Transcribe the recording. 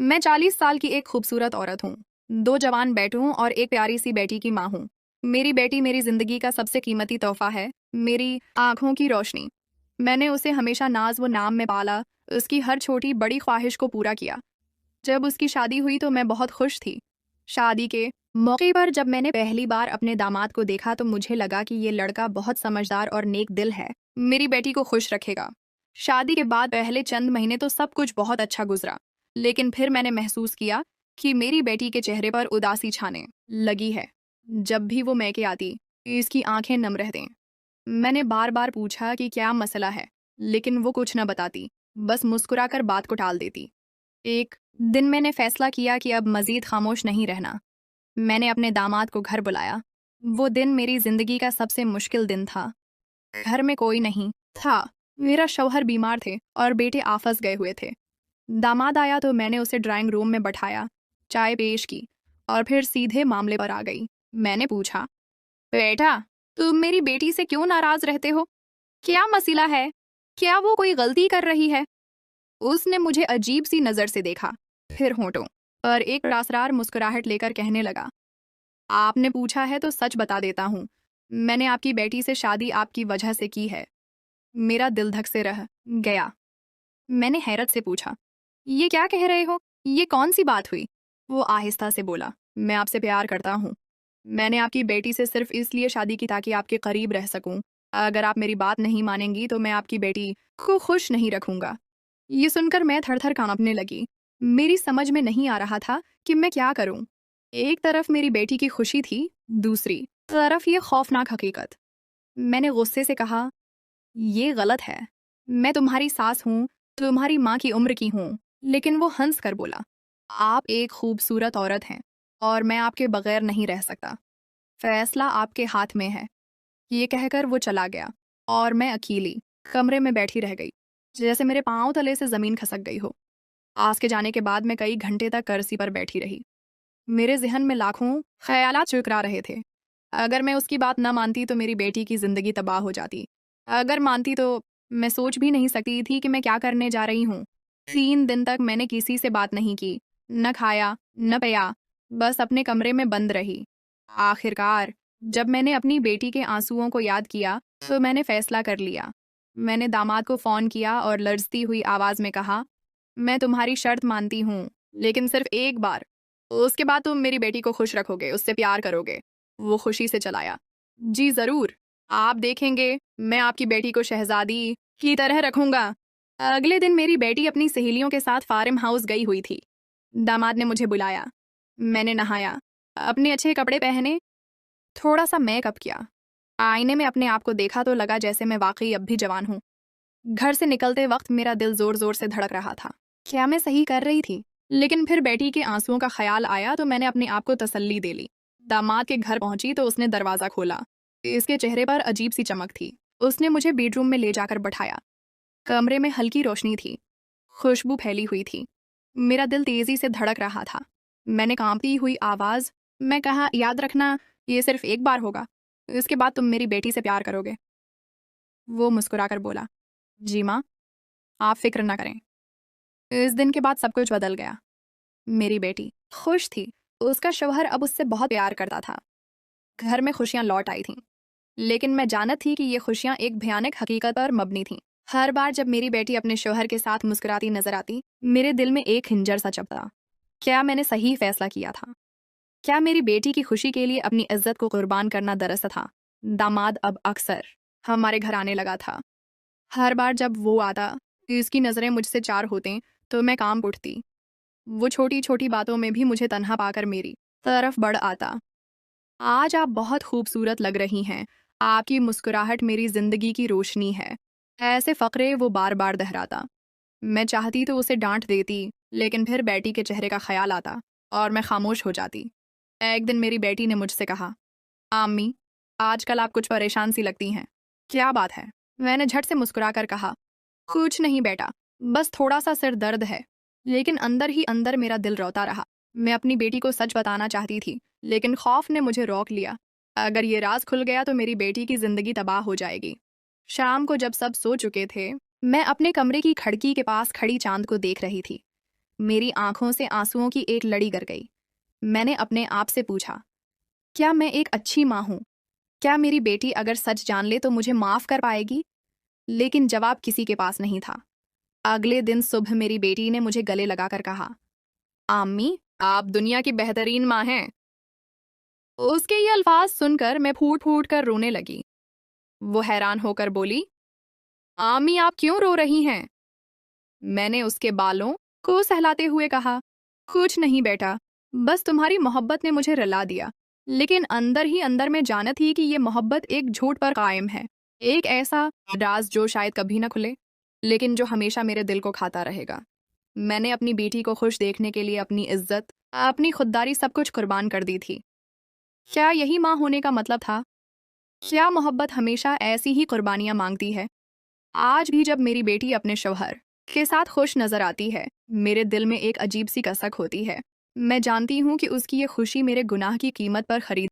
मैं 40 साल की एक खूबसूरत औरत हूँ। 2 जवान बेटों और एक प्यारी सी बेटी की माँ हूँ। मेरी बेटी मेरी जिंदगी का सबसे कीमती तोहफा है, मेरी आंखों की रोशनी। मैंने उसे हमेशा नाज व नाम में पाला, उसकी हर छोटी बड़ी ख्वाहिश को पूरा किया। जब उसकी शादी हुई तो मैं बहुत खुश थी। शादी के मौके पर जब मैंने पहली बार अपने दामाद को देखा तो मुझे लगा कि ये लड़का बहुत समझदार और नेक दिल है, मेरी बेटी को खुश रखेगा। शादी के बाद पहले चंद महीने तो सब कुछ बहुत अच्छा गुजरा, लेकिन फिर मैंने महसूस किया कि मेरी बेटी के चेहरे पर उदासी छाने लगी है। जब भी वो मैके आती, इसकी आंखें नम रहती। मैंने बार बार पूछा कि क्या मसला है, लेकिन वो कुछ न बताती, बस मुस्कुराकर बात को टाल देती। एक दिन मैंने फैसला किया कि अब मजीद खामोश नहीं रहना। मैंने अपने दामाद को घर बुलाया। वो दिन मेरी जिंदगी का सबसे मुश्किल दिन था। घर में कोई नहीं था। मेरा शौहर बीमार थे और बेटे आफस गए हुए थे। दामाद आया तो मैंने उसे ड्राइंग रूम में बैठाया, चाय पेश की और फिर सीधे मामले पर आ गई। मैंने पूछा, बेटा, तुम मेरी बेटी से क्यों नाराज रहते हो? क्या मसला है? क्या वो कोई गलती कर रही है? उसने मुझे अजीब सी नजर से देखा, फिर होंठों पर एक रासरार मुस्कुराहट लेकर कहने लगा, आपने पूछा है तो सच बता देता हूँ। मैंने आपकी बेटी से शादी आपकी वजह से की है। मेरा दिल धक से रह गया। मैंने हैरत से पूछा, ये क्या कह रहे हो? ये कौन सी बात हुई? वो आहिस्ता से बोला, मैं आपसे प्यार करता हूँ। मैंने आपकी बेटी से सिर्फ इसलिए शादी की ताकि आपके करीब रह सकूं। अगर आप मेरी बात नहीं मानेंगी तो मैं आपकी बेटी को खुश नहीं रखूंगा। ये सुनकर मैं थर-थर कांपने लगी। मेरी समझ में नहीं आ रहा था कि मैं क्या करूं। एक तरफ मेरी बेटी की खुशी थी, दूसरी तरफ ये खौफनाक हकीकत। मैंने गुस्से से कहा, ये गलत है। मैं तुम्हारी सास हूँ, तुम्हारी माँ की उम्र की हूँ। लेकिन वो हंस कर बोला, आप एक खूबसूरत औरत हैं और मैं आपके बगैर नहीं रह सकता। फैसला आपके हाथ में है। ये कहकर वो चला गया और मैं अकेली कमरे में बैठी रह गई, जैसे मेरे पांव तले से जमीन खसक गई हो। आज के जाने के बाद मैं कई घंटे तक कुर्सी पर बैठी रही। मेरे ज़हन में लाखों ख़यालात चुकरा रहे थे। अगर मैं उसकी बात न मानती तो मेरी बेटी की ज़िंदगी तबाह हो जाती। अगर मानती तो मैं सोच भी नहीं सकती थी कि मैं क्या करने जा रही हूँ। 3 दिन तक मैंने किसी से बात नहीं की, न खाया, न पिया, बस अपने कमरे में बंद रही। आखिरकार, जब मैंने अपनी बेटी के आंसुओं को याद किया, तो मैंने फ़ैसला कर लिया। मैंने दामाद को फ़ोन किया और लरज़ती हुई आवाज़ में कहा, मैं तुम्हारी शर्त मानती हूँ, लेकिन सिर्फ़ एक बार। उसके बाद तुम मेरी बेटी को खुश रखोगे, उससे प्यार करोगे। वो खुशी से चलाया। जी ज़रूर, आप देखेंगे, मैं आपकी बेटी को शहज़ादी की तरह रखूंगा। अगले दिन मेरी बेटी अपनी सहेलियों के साथ फार्म हाउस गई हुई थी। दामाद ने मुझे बुलाया। मैंने नहाया, अपने अच्छे कपड़े पहने, थोड़ा सा मेकअप किया। आईने में अपने आप को देखा तो लगा जैसे मैं वाकई अब भी जवान हूँ। घर से निकलते वक्त मेरा दिल जोर जोर से धड़क रहा था। क्या मैं सही कर रही थी? लेकिन फिर बेटी के आंसुओं का ख्याल आया तो मैंने अपने आप को तसल्ली दे ली। दामाद के घर पहुंची तो उसने दरवाजा खोला। इसके चेहरे पर अजीब सी चमक थी। उसने मुझे बेडरूम में ले जाकर बैठाया। कमरे में हल्की रोशनी थी, खुशबू फैली हुई थी। मेरा दिल तेजी से धड़क रहा था। मैंने कांपती हुई आवाज मैं कहा, याद रखना, ये सिर्फ एक बार होगा। इसके बाद तुम मेरी बेटी से प्यार करोगे। वो मुस्कुराकर बोला, जी माँ, आप फिक्र ना करें। इस दिन के बाद सब कुछ बदल गया। मेरी बेटी खुश थी। उसका शौहर अब उससे बहुत प्यार करता था। घर में खुशियां लौट आई थीं। लेकिन मैं जानत थी कि ये खुशियां एक भयानक हकीकत पर मबनी थीं। हर बार जब मेरी बेटी अपने शौहर के साथ मुस्कुराती नजर आती, मेरे दिल में एक हिंजर सा चपता। क्या मैंने सही फैसला किया था? क्या मेरी बेटी की खुशी के लिए अपनी इज्जत को कुर्बान करना दुरुस्त था? दामाद अब अक्सर हमारे घर आने लगा था। हर बार जब वो आता, इसकी नज़रें मुझसे चार होते तो मैं काम उठती। वो छोटी छोटी बातों में भी मुझे तन्हा पाकर मेरी तरफ बढ़ आता। आज आप बहुत खूबसूरत लग रही हैं। आपकी मुस्कुराहट मेरी जिंदगी की रोशनी है। ऐसे फकरे वो बार बार दोहराता। मैं चाहती तो उसे डांट देती, लेकिन फिर बेटी के चेहरे का ख्याल आता और मैं खामोश हो जाती। एक दिन मेरी बेटी ने मुझसे कहा, आम्मी, आजकल आप कुछ परेशान सी लगती हैं। क्या बात है? मैंने झट से मुस्कुराकर कहा, कुछ नहीं बेटा, बस थोड़ा सा सिर दर्द है। लेकिन अंदर ही अंदर मेरा दिल रोता रहा। मैं अपनी बेटी को सच बताना चाहती थी, लेकिन खौफ ने मुझे रोक लिया। अगर ये राज खुल गया तो मेरी बेटी की जिंदगी तबाह हो जाएगी। शाम को जब सब सो चुके थे, मैं अपने कमरे की खिड़की के पास खड़ी चांद को देख रही थी। मेरी आंखों से आंसुओं की एक लड़ी गिर गई। मैंने अपने आप से पूछा, क्या मैं एक अच्छी माँ हूँ? क्या मेरी बेटी अगर सच जान ले तो मुझे माफ कर पाएगी? लेकिन जवाब किसी के पास नहीं था। अगले दिन सुबह मेरी बेटी ने मुझे गले लगाकर कहा, आम्मी, आप दुनिया की बेहतरीन माँ हैं। उसके ये अल्फाज सुनकर मैं फूट फूट कर रोने लगी। वो हैरान होकर बोली, आम्मी आप क्यों रो रही हैं? मैंने उसके बालों को सहलाते हुए कहा, कुछ नहीं बेटा, बस तुम्हारी मोहब्बत ने मुझे रुला दिया। लेकिन अंदर ही अंदर मैं जानती थी कि ये मोहब्बत एक झूठ पर कायम है, एक ऐसा राज जो शायद कभी ना खुले, लेकिन जो हमेशा मेरे दिल को खाता रहेगा। मैंने अपनी बेटी को खुश देखने के लिए अपनी इज्जत, अपनी खुददारी सब कुछ कुर्बान कर दी थी। क्या यही माँ होने का मतलब था? क्या मोहब्बत हमेशा ऐसी ही कुर्बानियां मांगती है? आज भी जब मेरी बेटी अपने शौहर के साथ खुश नजर आती है, मेरे दिल में एक अजीब सी कसक होती है। मैं जानती हूँ कि उसकी ये खुशी मेरे गुनाह की कीमत पर खरीद